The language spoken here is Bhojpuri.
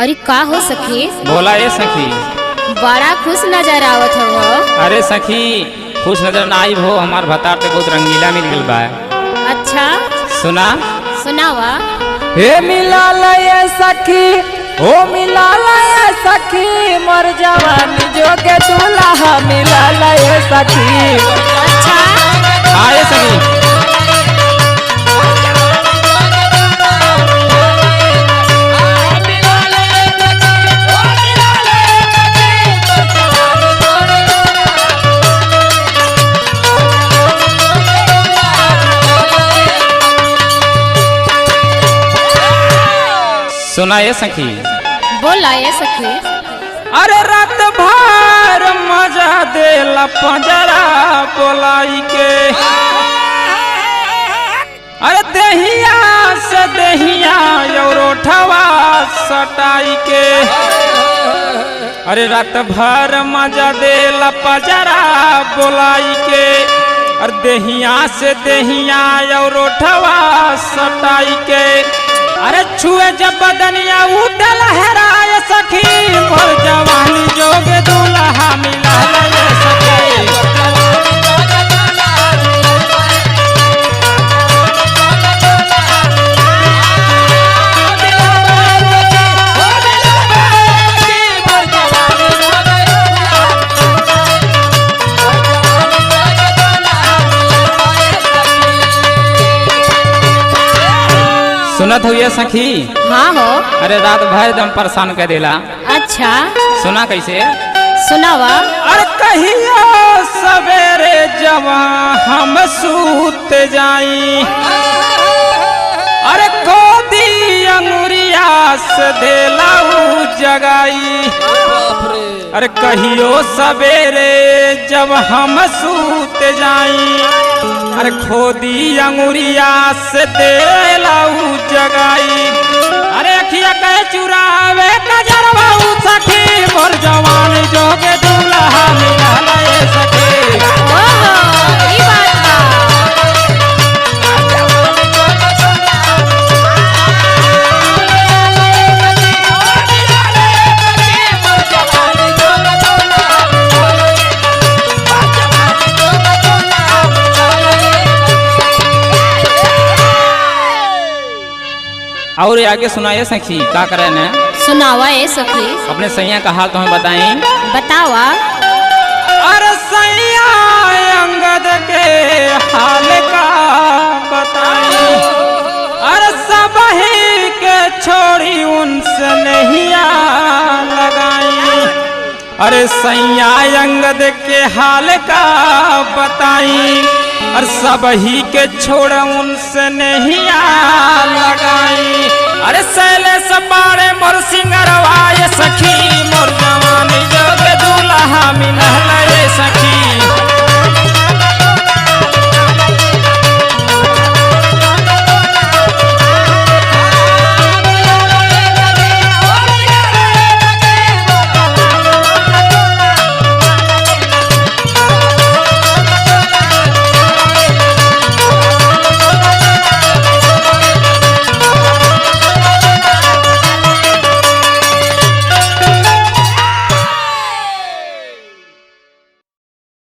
अरे का हो सखी? बोला ये सखी। बड़ा खुश नजर आवत हो। अरे सखी खुश नजर ना आई हो, हमार भतार ते बहुत रंगीला मिल गल बा। अच्छा सुना सुनावा। हे मिला ये सखी, ओ मिला ये सखी, मर जवानी जोगे दूल्हा मिला ये सखी। अच्छा आए सखी। सुना ये सखी। बोला ये सखी। अरे रात भर मजा देला पंजरा बोलाई के, अरे दहिया से दहिया औरोठवा सटाई के। अरे रात भर मजा देला पंजरा बोलाई के, और दहिया से दहिया औरोठवा सटाई के। अरे छुए जब बदनिया उठे लहराए सखी, मोर जवानी जोगे दूल्हा मिला ये सखी। सुनत हो ये सखी? हाँ हो। अरे रात भर एकदम परेशान कर देला। अच्छा सुना कैसे? सुनावा। अरे कहियो सवेरे जवा हम सूत जाई, अरे गोदी अंगुरिया से देला जगाई। अरे कहियो सवेरे जब हम सूत जाई, अरे खोदी अंगुरिया से देला जगाई। अरे अखिया कहे चुरावे नजरवा सखी, मोर जवानी जोगे दूल्हा मिला ये सखी। ओहो ई बात बा। और आगे सुनाइए सखी का करे ने? सुनावा ये सखी। अपने सैया का हाल तुम्हें बताई। बतावा। अरे सैया अंगद के हाल का बताई, अरे सब ही के छोड़ी उनसे नहीं लगाई। अरे सैया अंगद के हाल का बताई, और सब ही के छोड़ उनसे नहीं लगाई। अरे सैले सपाड़े मोर सिंगरवा ये सखी,